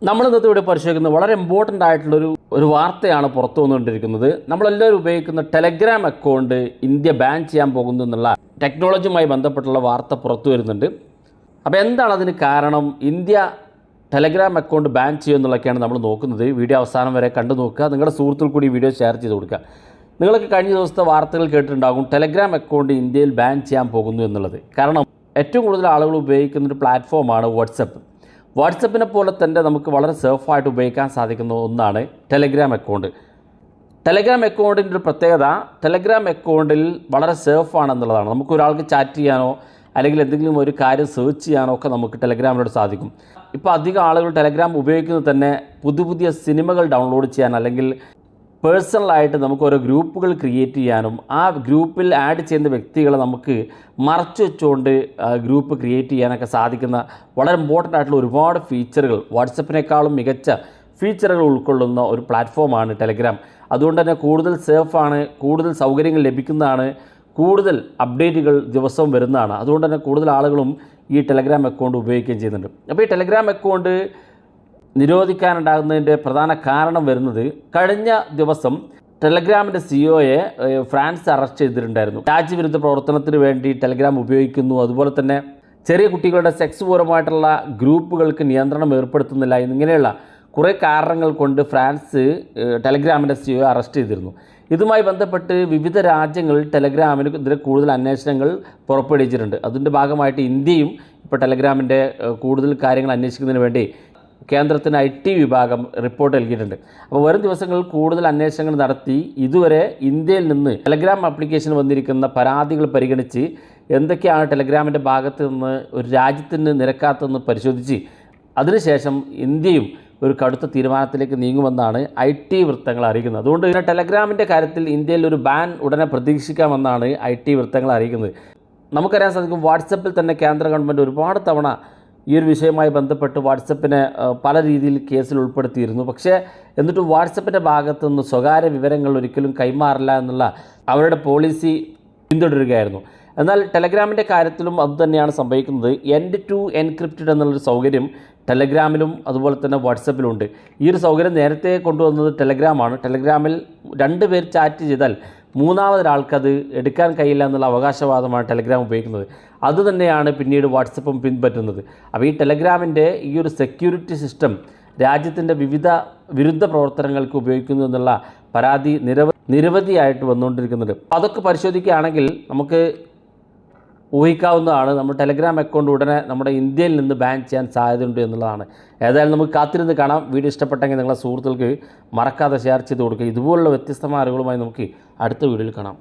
നമ്മൾ ഇന്നത്തെ ഇവിടെ പരിശോധിക്കുന്ന വളരെ ഇമ്പോർട്ടൻ്റ് ആയിട്ടുള്ളൊരു വാർത്തയാണ് പുറത്തു വന്നുകൊണ്ടിരിക്കുന്നത്. നമ്മളെല്ലാവരും ഉപയോഗിക്കുന്ന ടെലഗ്രാം അക്കൗണ്ട് ഇന്ത്യ ബാൻ ചെയ്യാൻ പോകുന്നു എന്നുള്ള ടെക്നോളജിയുമായി ബന്ധപ്പെട്ടുള്ള വാർത്ത പുറത്തു വരുന്നുണ്ട്. അപ്പോൾ എന്താണ് അതിന് കാരണം? ഇന്ത്യ ടെലഗ്രാം അക്കൗണ്ട് ബാൻ ചെയ്യുമെന്നുള്ളതൊക്കെയാണ് നമ്മൾ നോക്കുന്നത്. വീഡിയോ അവസാനം വരെ കണ്ടു നോക്കുക. നിങ്ങളുടെ സുഹൃത്തുക്കൾ കൂടി വീഡിയോ ഷെയർ ചെയ്ത് കൊടുക്കുക. നിങ്ങളൊക്കെ കഴിഞ്ഞ ദിവസത്തെ വാർത്തകൾ കേട്ടിട്ടുണ്ടാകും, ടെലഗ്രാം അക്കൗണ്ട് ഇന്ത്യയിൽ ബാൻ ചെയ്യാൻ പോകുന്നു എന്നുള്ളത്. കാരണം ഏറ്റവും കൂടുതൽ ആളുകൾ ഉപയോഗിക്കുന്നൊരു പ്ലാറ്റ്ഫോമാണ് വാട്സപ്പ്. വാട്സപ്പിനെ പോലെ തന്നെ നമുക്ക് വളരെ സേഫായിട്ട് ഉപയോഗിക്കാൻ സാധിക്കുന്ന ഒന്നാണ് ടെലഗ്രാം അക്കൗണ്ട്. ടെലഗ്രാം അക്കൗണ്ടിൻ്റെ ഒരു പ്രത്യേകത, ടെലഗ്രാം അക്കൗണ്ടിൽ വളരെ സേഫാണെന്നുള്ളതാണ്. നമുക്ക് ഒരാൾക്ക് ചാറ്റ് ചെയ്യാനോ അല്ലെങ്കിൽ എന്തെങ്കിലും ഒരു കാര്യം സെർച്ച് ചെയ്യാനോ ഒക്കെ നമുക്ക് ടെലഗ്രാമിലൂടെ സാധിക്കും. ഇപ്പോൾ അധികം ആളുകൾ ടെലഗ്രാം ഉപയോഗിക്കുന്നത് തന്നെ പുതിയ സിനിമകൾ ഡൗൺലോഡ് ചെയ്യാൻ, അല്ലെങ്കിൽ പേഴ്സണലായിട്ട് നമുക്ക് ഓരോ ഗ്രൂപ്പുകൾ ക്രിയേറ്റ് ചെയ്യാനും ആ ഗ്രൂപ്പിൽ ആഡ് ചെയ്യുന്ന വ്യക്തികളെ നമുക്ക് മറച്ചു വെച്ചുകൊണ്ട് ഗ്രൂപ്പ് ക്രിയേറ്റ് ചെയ്യാനൊക്കെ സാധിക്കുന്ന വളരെ ഇമ്പോർട്ടൻ്റ് ആയിട്ടുള്ള ഒരുപാട് ഫീച്ചറുകൾ, വാട്സപ്പിനേക്കാളും മികച്ച ഫീച്ചറുകൾ ഉൾക്കൊള്ളുന്ന ഒരു പ്ലാറ്റ്ഫോമാണ് ടെലഗ്രാം. അതുകൊണ്ട് തന്നെ കൂടുതൽ സേഫാണ്, കൂടുതൽ സൗകര്യങ്ങൾ ലഭിക്കുന്നതാണ്, കൂടുതൽ അപ്ഡേറ്റുകൾ ദിവസവും വരുന്നതാണ്. അതുകൊണ്ട് തന്നെ കൂടുതൽ ആളുകളും ഈ ടെലഗ്രാം അക്കൗണ്ട് ഉപയോഗിക്കുകയും ചെയ്യുന്നുണ്ട്. അപ്പോൾ ഈ ടെലഗ്രാം അക്കൗണ്ട് നിരോധിക്കാനുണ്ടാകുന്നതിൻ്റെ പ്രധാന കാരണം വരുന്നത്, കഴിഞ്ഞ ദിവസം ടെലഗ്രാമിൻ്റെ സിഇഒയെ ഫ്രാൻസ് അറസ്റ്റ് ചെയ്തിട്ടുണ്ടായിരുന്നു. രാജ്യവിരുദ്ധ പ്രവർത്തനത്തിന് വേണ്ടി ടെലഗ്രാം ഉപയോഗിക്കുന്നു, അതുപോലെ തന്നെ ചെറിയ കുട്ടികളുടെ സെക്സ് പൂർവമായിട്ടുള്ള ഗ്രൂപ്പുകൾക്ക് നിയന്ത്രണം ഏർപ്പെടുത്തുന്നില്ല എന്നിങ്ങനെയുള്ള കുറേ കാരണങ്ങൾ കൊണ്ട് ഫ്രാൻസ് ടെലഗ്രാമിൻ്റെ സിഇഒയെ അറസ്റ്റ് ചെയ്തിരുന്നു. ഇതുമായി ബന്ധപ്പെട്ട് വിവിധ രാജ്യങ്ങൾ ടെലഗ്രാമിനെതിരെ കൂടുതൽ അന്വേഷണങ്ങൾ പുറപ്പെടുവിച്ചിട്ടുണ്ട്. അതിൻ്റെ ഭാഗമായിട്ട് ഇന്ത്യയും ഇപ്പോൾ ടെലഗ്രാമിൻ്റെ കൂടുതൽ കാര്യങ്ങൾ അന്വേഷിക്കുന്നതിന് വേണ്ടി കേന്ദ്രത്തിന് IT വിഭാഗം റിപ്പോർട്ട് നൽകിയിട്ടുണ്ട്. അപ്പോൾ വരും ദിവസങ്ങളിൽ കൂടുതൽ അന്വേഷണങ്ങൾ നടത്തി ഇതുവരെ ഇന്ത്യയിൽ നിന്ന് ടെലഗ്രാം ആപ്ലിക്കേഷൻ വന്നിരിക്കുന്ന പരാതികൾ പരിഗണിച്ച് എന്തൊക്കെയാണ് ടെലഗ്രാമിൻ്റെ ഭാഗത്ത് നിന്ന് ഒരു രാജ്യത്തിന് നിരക്കാത്തതെന്ന് പരിശോധിച്ച് അതിനുശേഷം ഇന്ത്യയും ഒരു കടുത്ത തീരുമാനത്തിലേക്ക് നീങ്ങുമെന്നാണ് IT വൃത്തങ്ങൾ അറിയിക്കുന്നത്. അതുകൊണ്ട് തന്നെ ടെലഗ്രാമിൻ്റെ കാര്യത്തിൽ ഇന്ത്യയിൽ ഒരു ബാൻ ഉടനെ പ്രതീക്ഷിക്കാമെന്നാണ് IT വൃത്തങ്ങൾ അറിയിക്കുന്നത്. നമുക്കറിയാൻ സാധിക്കും, വാട്സപ്പിൽ തന്നെ കേന്ദ്ര ഗവൺമെൻറ് ഒരുപാട് തവണ ഈ ഒരു വിഷയവുമായി ബന്ധപ്പെട്ട് വാട്സപ്പിനെ പല രീതിയിൽ കേസിൽ ഉൾപ്പെടുത്തിയിരുന്നു. പക്ഷേ എന്നിട്ട് വാട്സപ്പിൻ്റെ ഭാഗത്തു നിന്ന് സ്വകാര്യ വിവരങ്ങൾ ഒരിക്കലും കൈമാറില്ല എന്നുള്ള അവരുടെ പോളിസി പിന്തുടരുകയായിരുന്നു. എന്നാൽ ടെലഗ്രാമിൻ്റെ കാര്യത്തിലും അതുതന്നെയാണ് സംഭവിക്കുന്നത്. എൻഡ് ടു എൻക്രിപ്റ്റഡ് എന്നുള്ളൊരു സൗകര്യം ടെലഗ്രാമിലും അതുപോലെ തന്നെ വാട്സപ്പിലുണ്ട്. ഈ ഒരു സൗകര്യം നേരത്തെ കൊണ്ടുവന്നത് ടെലഗ്രാമാണ്. ടെലഗ്രാമിൽ 2 പേർ ചാറ്റ് ചെയ്താൽ മൂന്നാമതൊരാൾക്കത് എടുക്കാൻ കഴിയില്ല എന്നുള്ള അവകാശവാദമാണ് ടെലഗ്രാം ഉപയോഗിക്കുന്നത്. അതുതന്നെയാണ് പിന്നീട് വാട്സപ്പും പിൻപറ്റുന്നത്. അപ്പോൾ ഈ ടെലഗ്രാമിൻ്റെ ഈ ഒരു സെക്യൂരിറ്റി സിസ്റ്റം രാജ്യത്തിൻ്റെ വിരുദ്ധ പ്രവർത്തനങ്ങൾക്ക് ഉപയോഗിക്കുന്നു എന്നുള്ള പരാതി നിരവധിയായിട്ട് വന്നുകൊണ്ടിരിക്കുന്നുണ്ട്. അതൊക്കെ പരിശോധിക്കുകയാണെങ്കിൽ നമുക്ക് ഊഹിക്കാവുന്നതാണ്, നമ്മൾ ടെലഗ്രാം അക്കൗണ്ട് ഉടനെ നമ്മുടെ ഇന്ത്യയിൽ നിന്ന് ബാൻ ചെയ്യാൻ സാധ്യതയുണ്ട് എന്നുള്ളതാണ്. ഏതായാലും നമുക്ക് കാത്തിരുന്ന് കാണാം. വീഡിയോ ഇഷ്ടപ്പെട്ടെങ്കിൽ നിങ്ങളുടെ സുഹൃത്തുക്കൾക്ക് മറക്കാതെ ഷെയർ ചെയ്ത് കൊടുക്കുക. ഇതുപോലുള്ള വ്യത്യസ്തമായ അറിവുകളുമായി നമുക്ക് അടുത്ത വീഡിയോയിൽ കാണാം.